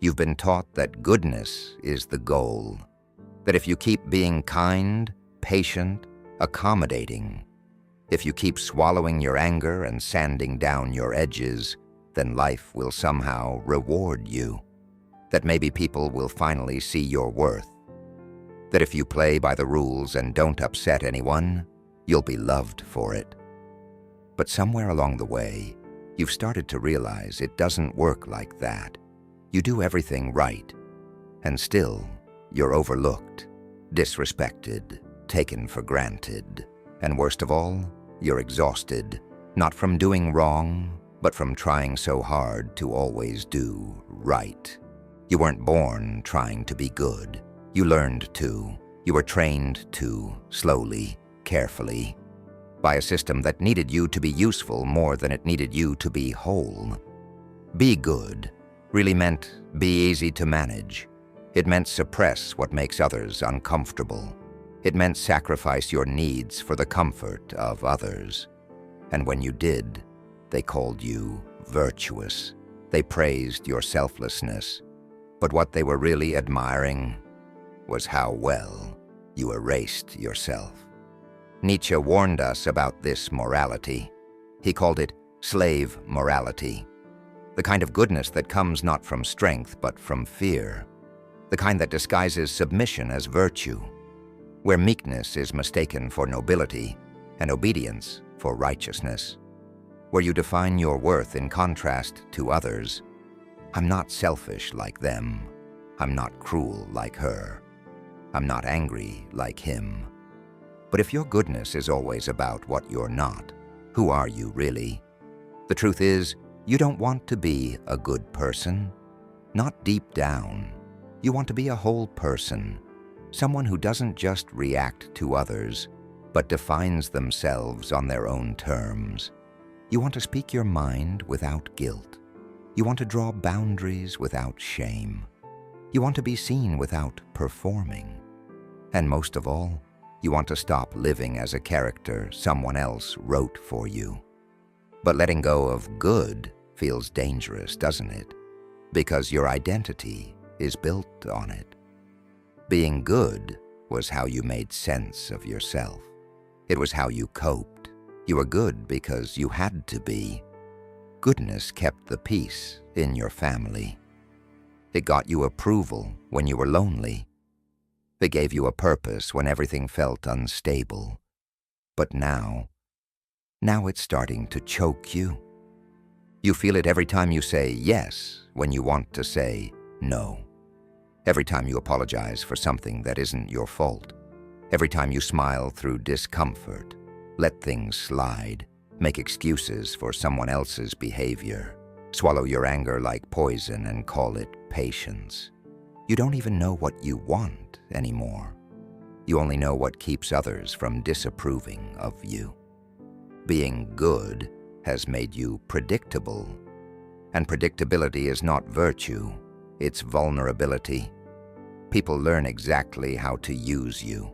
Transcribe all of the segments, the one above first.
You've been taught that goodness is the goal, that if you keep being kind, patient, accommodating, if you keep swallowing your anger and sanding down your edges, then life will somehow reward you, that maybe people will finally see your worth, that if you play by the rules and don't upset anyone, you'll be loved for it. But somewhere along the way, you've started to realize it doesn't work like that. You do everything right, and still you're overlooked, disrespected, taken for granted, and worst of all, you're exhausted, not from doing wrong, but from trying so hard to always do right. You weren't born trying to be good. You learned to. You were trained to, slowly, carefully, by a system that needed you to be useful more than it needed you to be whole. Be good really meant be easy to manage. It meant suppress what makes others uncomfortable. It meant sacrifice your needs for the comfort of others. And when you did, they called you virtuous. They praised your selflessness. But what they were really admiring was how well you erased yourself. Nietzsche warned us about this morality. He called it slave morality, the kind of goodness that comes not from strength but from fear, the kind that disguises submission as virtue, where meekness is mistaken for nobility and obedience for righteousness, where you define your worth in contrast to others. I'm not selfish like them. I'm not cruel like her. I'm not angry like him. But if your goodness is always about what you're not, who are you really? The truth is, you don't want to be a good person. Not deep down. You want to be a whole person, someone who doesn't just react to others, but defines themselves on their own terms. You want to speak your mind without guilt. You want to draw boundaries without shame. You want to be seen without performing. And most of all, you want to stop living as a character someone else wrote for you. But letting go of good feels dangerous, doesn't it? Because your identity is built on it. Being good was how you made sense of yourself. It was how you coped. You were good because you had to be. Goodness kept the peace in your family. It got you approval when you were lonely. It gave you a purpose when everything felt unstable. But now it's starting to choke you. You feel it every time you say yes when you want to say no. Every time you apologize for something that isn't your fault. Every time you smile through discomfort, let things slide, make excuses for someone else's behavior, swallow your anger like poison and call it patience. You don't even know what you want anymore. You only know what keeps others from disapproving of you. Being good has made you predictable, and predictability is not virtue, it's vulnerability. People learn exactly how to use you,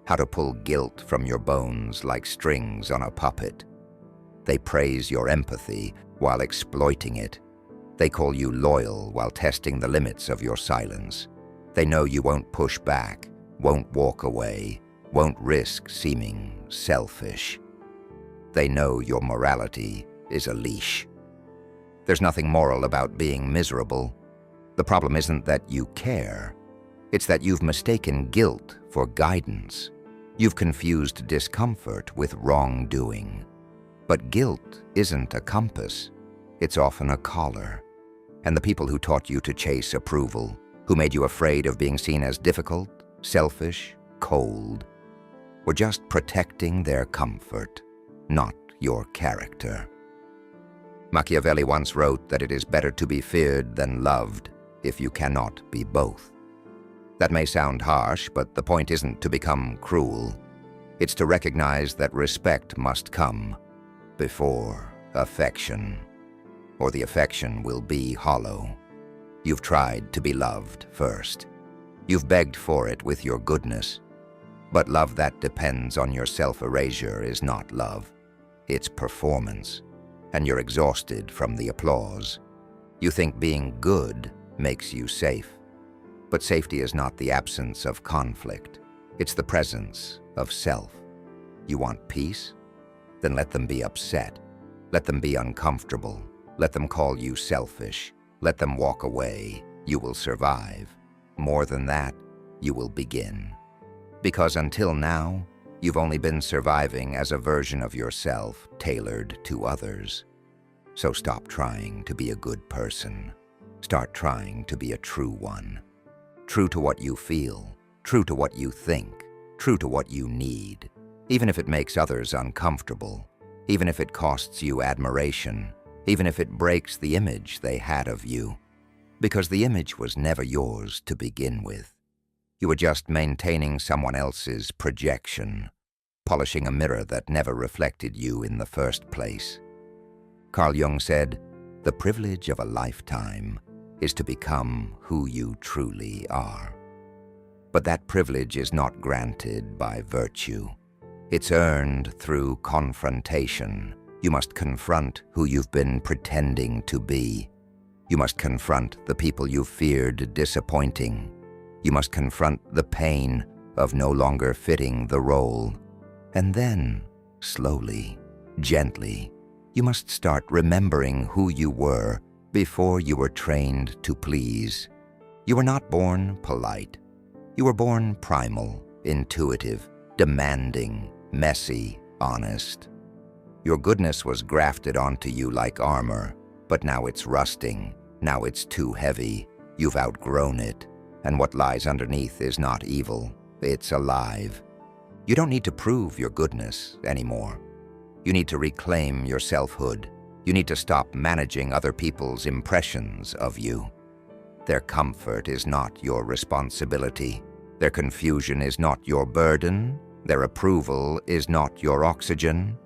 how to pull guilt from your bones like strings on a puppet. They praise your empathy while exploiting it. They call you loyal while testing the limits of your silence. They know you won't push back, won't walk away, won't risk seeming selfish. They know your morality is a leash. There's nothing moral about being miserable. The problem isn't that you care. It's that you've mistaken guilt for guidance. You've confused discomfort with wrongdoing. But guilt isn't a compass. It's often a collar. And the people who taught you to chase approval, who made you afraid of being seen as difficult, selfish, cold, were just protecting their comfort, not your character. Machiavelli once wrote that it is better to be feared than loved if you cannot be both. That may sound harsh, but the point isn't to become cruel. It's to recognize that respect must come before affection, or the affection will be hollow. You've tried to be loved first. You've begged for it with your goodness. But love that depends on your self-erasure is not love. It's performance, and you're exhausted from the applause. You think being good makes you safe. But safety is not the absence of conflict. It's the presence of self. You want peace? Then let them be upset. Let them be uncomfortable. Let them call you selfish. Let them walk away. You will survive. More than that, you will begin. Because until now, you've only been surviving as a version of yourself tailored to others. So stop trying to be a good person. Start trying to be a true one. True to what you feel, true to what you think, true to what you need, even if it makes others uncomfortable, even if it costs you admiration, even if it breaks the image they had of you. Because the image was never yours to begin with. You were just maintaining someone else's projection, polishing a mirror that never reflected you in the first place. Carl Jung said, "The privilege of a lifetime is to become who you truly are." But that privilege is not granted by virtue. It's earned through confrontation. You must confront who you've been pretending to be. You must confront the people you feared disappointing. You must confront the pain of no longer fitting the role. And then, slowly, gently, you must start remembering who you were before you were trained to please. You were not born polite. You were born primal, intuitive, demanding, messy, honest. Your goodness was grafted onto you like armor, but now it's rusting. Now it's too heavy. You've outgrown it. And what lies underneath is not evil. It's alive. You don't need to prove your goodness anymore. You need to reclaim your selfhood. You need to stop managing other people's impressions of you. Their comfort is not your responsibility. Their confusion is not your burden. Their approval is not your oxygen.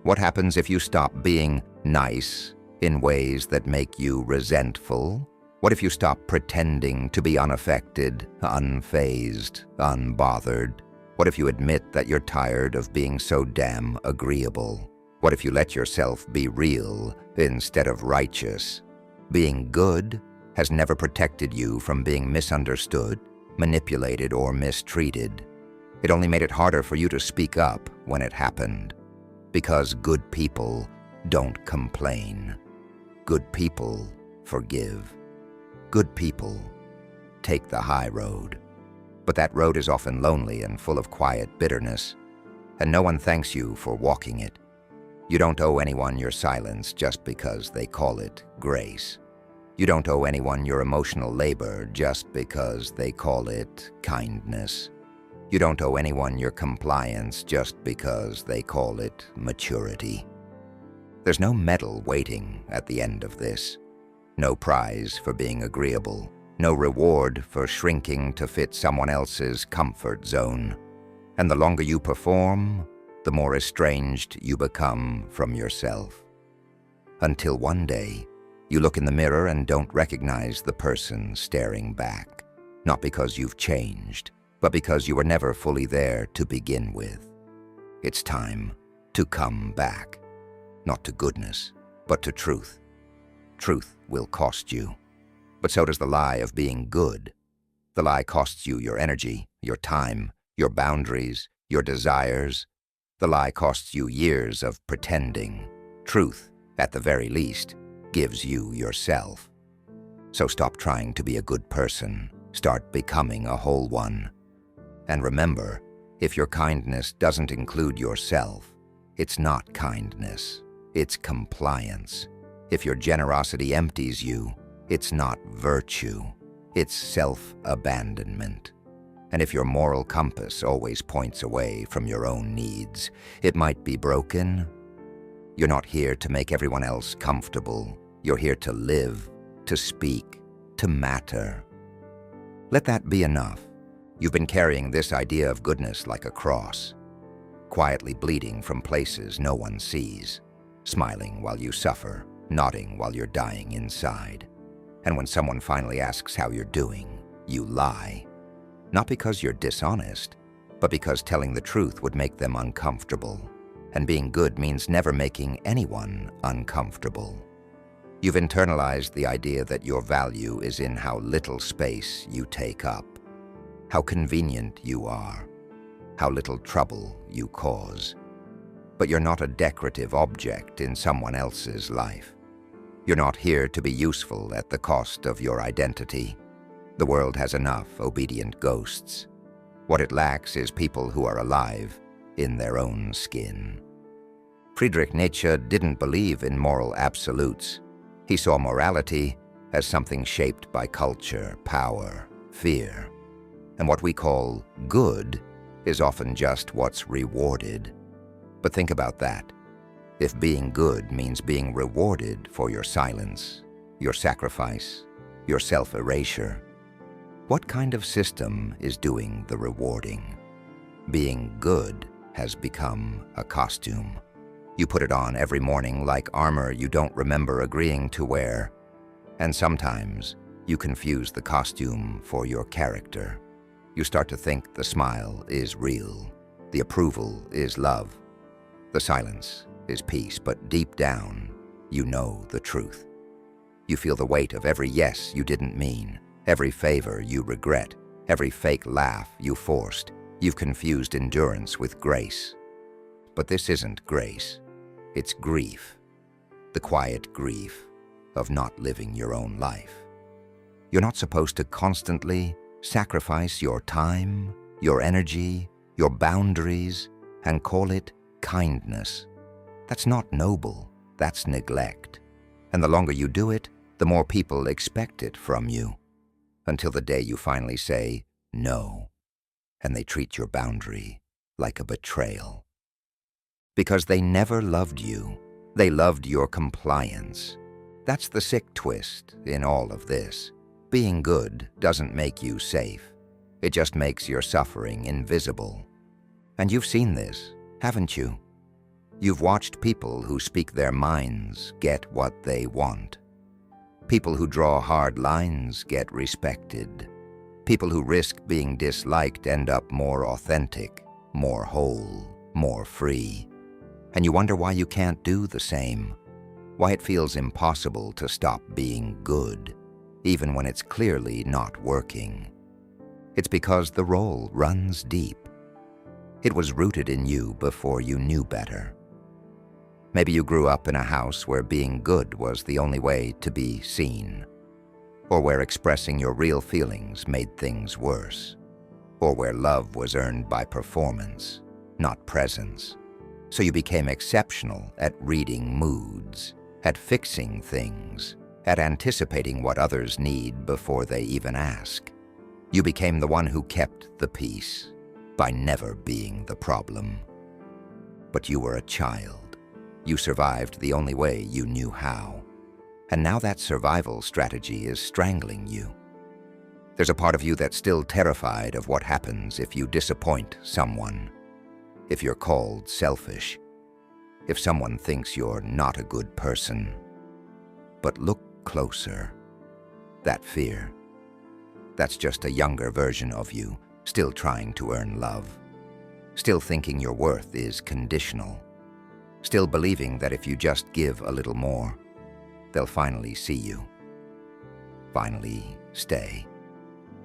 What happens if you stop being nice in ways that make you resentful? What if you stop pretending to be unaffected, unfazed, unbothered? What if you admit that you're tired of being so damn agreeable? What if you let yourself be real instead of righteous? Being good has never protected you from being misunderstood, manipulated, or mistreated. It only made it harder for you to speak up when it happened. Because good people don't complain. Good people forgive. Good people take the high road. But that road is often lonely and full of quiet bitterness, and no one thanks you for walking it. You don't owe anyone your silence just because they call it grace. You don't owe anyone your emotional labor just because they call it kindness. You don't owe anyone your compliance just because they call it maturity. There's no medal waiting at the end of this. No prize for being agreeable. No reward for shrinking to fit someone else's comfort zone. And the longer you perform, the more estranged you become from yourself. Until one day, you look in the mirror and don't recognize the person staring back. Not because you've changed, but because you were never fully there to begin with. It's time to come back. Not to goodness, but to truth. Truth will cost you. But so does the lie of being good. The lie costs you your energy, your time, your boundaries, your desires. The lie costs you years of pretending. Truth, at the very least, gives you yourself. So stop trying to be a good person. Start becoming a whole one. And remember, if your kindness doesn't include yourself, it's not kindness. It's compliance. If your generosity empties you, it's not virtue. It's self-abandonment. And if your moral compass always points away from your own needs, it might be broken. You're not here to make everyone else comfortable. You're here to live, to speak, to matter. Let that be enough. You've been carrying this idea of goodness like a cross, quietly bleeding from places no one sees, smiling while you suffer, nodding while you're dying inside. And when someone finally asks how you're doing, you lie. Not because you're dishonest, but because telling the truth would make them uncomfortable. And being good means never making anyone uncomfortable. You've internalized the idea that your value is in how little space you take up, how convenient you are, how little trouble you cause. But you're not a decorative object in someone else's life. You're not here to be useful at the cost of your identity. The world has enough obedient ghosts. What it lacks is people who are alive in their own skin. Friedrich Nietzsche didn't believe in moral absolutes. He saw morality as something shaped by culture, power, fear. And what we call good is often just what's rewarded. But think about that. If being good means being rewarded for your silence, your sacrifice, your self-erasure, what kind of system is doing the rewarding? Being good has become a costume. You put it on every morning like armor you don't remember agreeing to wear. And sometimes you confuse the costume for your character. You start to think the smile is real, the approval is love, the silence is peace, but deep down, you know the truth. You feel the weight of every yes you didn't mean, every favor you regret, every fake laugh you forced. You've confused endurance with grace. But this isn't grace. It's grief, the quiet grief of not living your own life. You're not supposed to constantly sacrifice your time, your energy, your boundaries, and call it kindness. That's not noble, that's neglect. And the longer you do it, the more people expect it from you, until the day you finally say no, and they treat your boundary like a betrayal. Because they never loved you. They loved your compliance. That's the sick twist in all of this. Being good doesn't make you safe. It just makes your suffering invisible. And you've seen this, haven't you? You've watched people who speak their minds get what they want. People who draw hard lines get respected. People who risk being disliked end up more authentic, more whole, more free. And you wonder why you can't do the same, why it feels impossible to stop being good, even when it's clearly not working. It's because the role runs deep. It was rooted in you before you knew better. Maybe you grew up in a house where being good was the only way to be seen, or where expressing your real feelings made things worse, or where love was earned by performance, not presence. So you became exceptional at reading moods, at fixing things, at anticipating what others need before they even ask. You became the one who kept the peace by never being the problem. But you were a child. You survived the only way you knew how. And now that survival strategy is strangling you. There's a part of you that's still terrified of what happens if you disappoint someone. If you're called selfish, if someone thinks you're not a good person. But look closer. That fear, that's just a younger version of you, still trying to earn love, still thinking your worth is conditional, still believing that if you just give a little more, they'll finally see you, finally stay,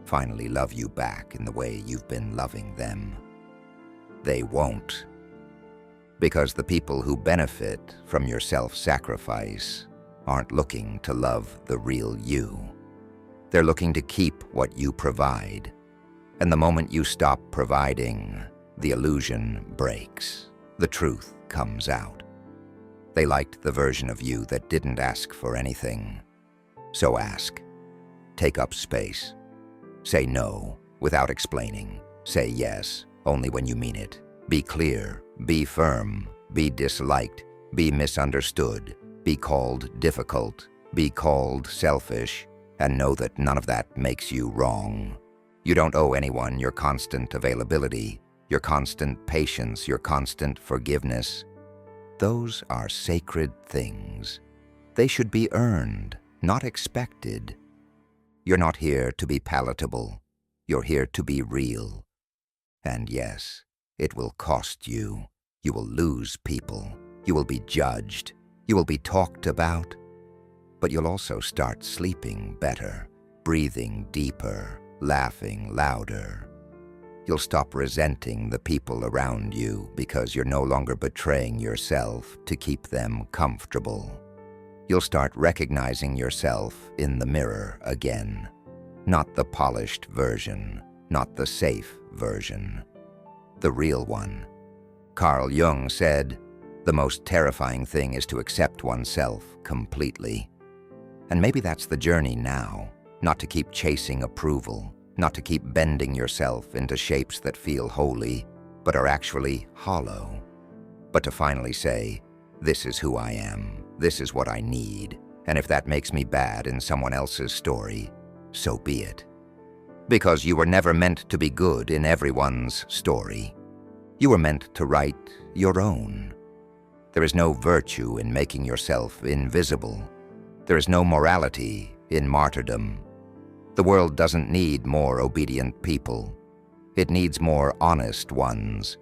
finally love you back in the way you've been loving them. They won't. Because the people who benefit from your self-sacrifice aren't looking to love the real you. They're looking to keep what you provide. And the moment you stop providing, the illusion breaks. The truth comes out. They liked the version of you that didn't ask for anything. So ask. Take up space. Say no without explaining. Say yes only when you mean it. Be clear, be firm, be disliked, be misunderstood, be called difficult, be called selfish, and know that none of that makes you wrong. You don't owe anyone your constant availability, your constant patience, your constant forgiveness. Those are sacred things. They should be earned, not expected. You're not here to be palatable. You're here to be real. And yes, it will cost you. You will lose people. You will be judged. You will be talked about. But you'll also start sleeping better, breathing deeper, laughing louder. You'll stop resenting the people around you because you're no longer betraying yourself to keep them comfortable. You'll start recognizing yourself in the mirror again. Not the polished version, not the safe version. The real one. Carl Jung said, "The most terrifying thing is to accept oneself completely." And maybe that's the journey now, not to keep chasing approval, not to keep bending yourself into shapes that feel holy, but are actually hollow. But to finally say, this is who I am, this is what I need, and if that makes me bad in someone else's story, so be it. Because you were never meant to be good in everyone's story. You were meant to write your own. There is no virtue in making yourself invisible. There is no morality in martyrdom. The world doesn't need more obedient people. It needs more honest ones.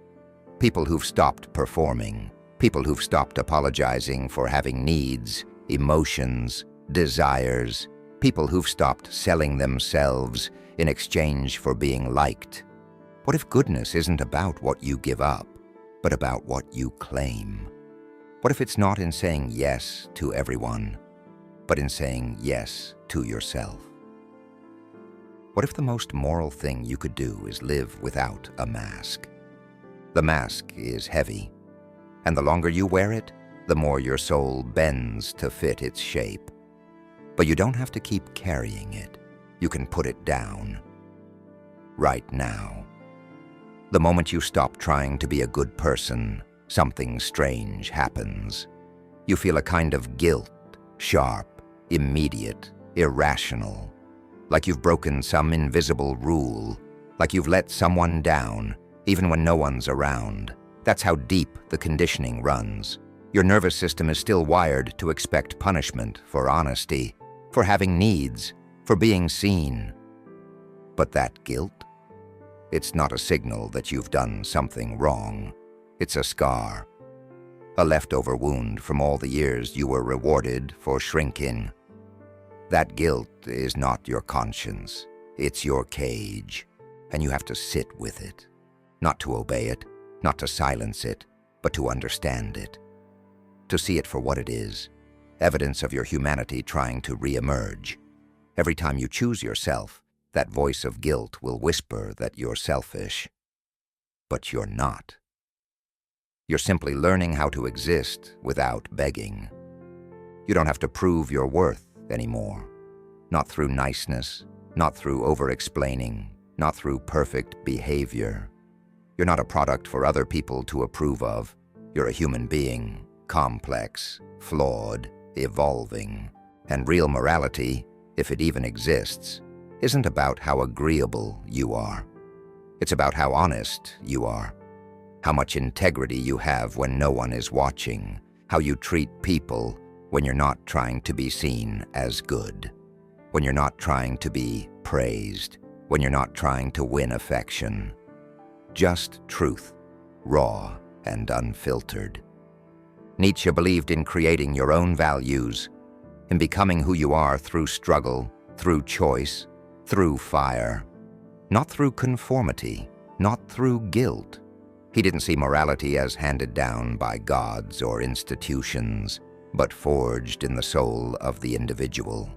People who've stopped performing. People who've stopped apologizing for having needs, emotions, desires. People who've stopped selling themselves in exchange for being liked. What if goodness isn't about what you give up, but about what you claim? What if it's not in saying yes to everyone, but in saying yes to yourself? What if the most moral thing you could do is live without a mask? The mask is heavy, and the longer you wear it, the more your soul bends to fit its shape. But you don't have to keep carrying it. You can put it down. Right now. The moment you stop trying to be a good person, something strange happens. You feel a kind of guilt, sharp, immediate, irrational. Like you've broken some invisible rule, like you've let someone down, even when no one's around. That's how deep the conditioning runs. Your nervous system is still wired to expect punishment for honesty, for having needs, for being seen. But that guilt? It's not a signal that you've done something wrong. It's a scar, a leftover wound from all the years you were rewarded for shrinking. That guilt is not your conscience. It's your cage, and you have to sit with it. Not to obey it, not to silence it, but to understand it. To see it for what it is, evidence of your humanity trying to re-emerge. Every time you choose yourself, that voice of guilt will whisper that you're selfish. But you're not. You're simply learning how to exist without begging. You don't have to prove your worth anymore. Not through niceness, not through over-explaining, not through perfect behavior. You're not a product for other people to approve of. You're a human being, complex, flawed, evolving. And real morality, if it even exists, isn't about how agreeable you are. It's about how honest you are. How much integrity you have when no one is watching. How you treat people when you're not trying to be seen as good. When you're not trying to be praised. When you're not trying to win affection. Just truth, raw and unfiltered. Nietzsche believed in creating your own values, in becoming who you are through struggle, through choice, through fire. Not through conformity, not through guilt. He didn't see morality as handed down by gods or institutions, but forged in the soul of the individual.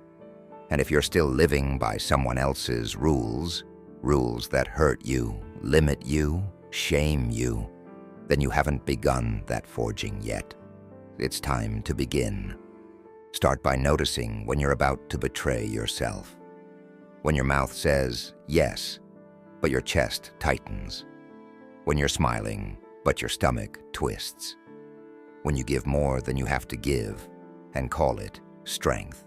And if you're still living by someone else's rules, rules that hurt you, limit you, shame you, then you haven't begun that forging yet. It's time to begin. Start by noticing when you're about to betray yourself. When your mouth says yes, but your chest tightens. When you're smiling, but your stomach twists. When you give more than you have to give and call it strength.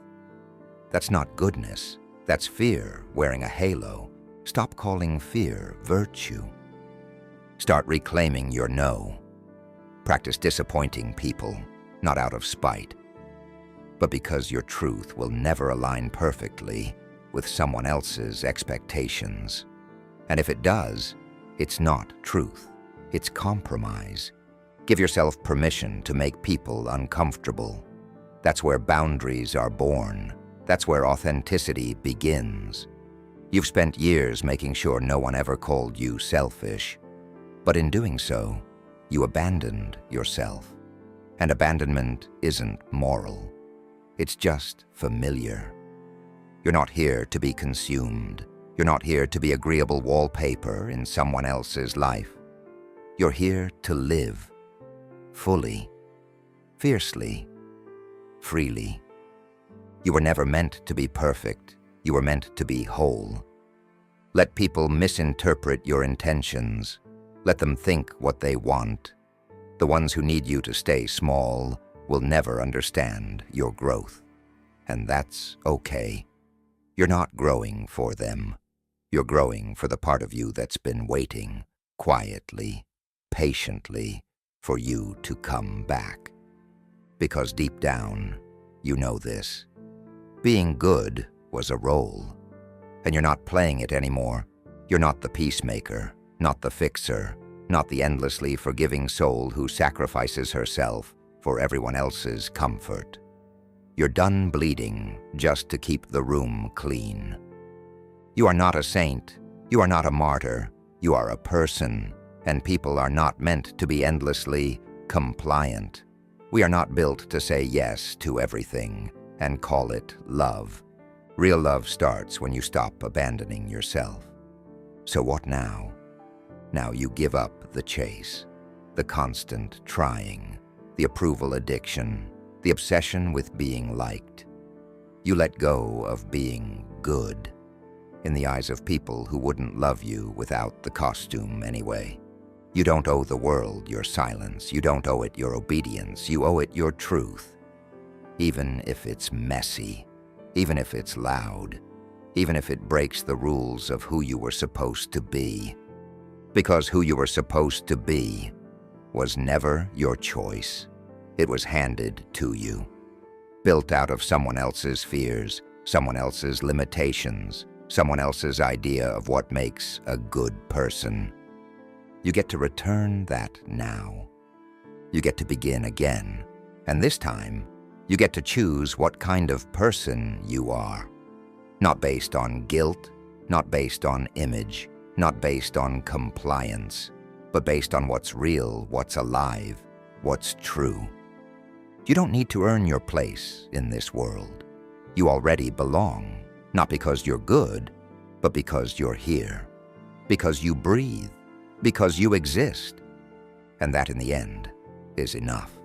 That's not goodness. That's fear wearing a halo. Stop calling fear virtue. Start reclaiming your no. Practice disappointing people, not out of spite, but because your truth will never align perfectly with someone else's expectations. And if it does, it's not truth. It's compromise. Give yourself permission to make people uncomfortable. That's where boundaries are born. That's where authenticity begins. You've spent years making sure no one ever called you selfish. But in doing so, you abandoned yourself. And abandonment isn't moral. It's just familiar. You're not here to be consumed. You're not here to be agreeable wallpaper in someone else's life. You're here to live, fully, fiercely, freely. You were never meant to be perfect. You were meant to be whole. Let people misinterpret your intentions. Let them think what they want. The ones who need you to stay small will never understand your growth. And that's okay. You're not growing for them. You're growing for the part of you that's been waiting, quietly, patiently, for you to come back. Because deep down, you know this. Being good was a role, and you're not playing it anymore. You're not the peacemaker, not the fixer, not the endlessly forgiving soul who sacrifices herself for everyone else's comfort. You're done bleeding just to keep the room clean. You are not a saint. You are not a martyr. You are a person, and people are not meant to be endlessly compliant. We are not built to say yes to everything and call it love. Real love starts when you stop abandoning yourself. So what now? Now you give up the chase, the constant trying, the approval addiction, the obsession with being liked. You let go of being good in the eyes of people who wouldn't love you without the costume anyway. You don't owe the world your silence. You don't owe it your obedience. You owe it your truth. Even if it's messy, even if it's loud, even if it breaks the rules of who you were supposed to be. Because who you were supposed to be was never your choice. It was handed to you, built out of someone else's fears, someone else's limitations, someone else's idea of what makes a good person. You get to return that now. You get to begin again, and this time, you get to choose what kind of person you are. Not based on guilt, not based on image, not based on compliance, but based on what's real, what's alive, what's true. You don't need to earn your place in this world. You already belong, not because you're good, but because you're here, because you breathe, because you exist. And that in the end is enough.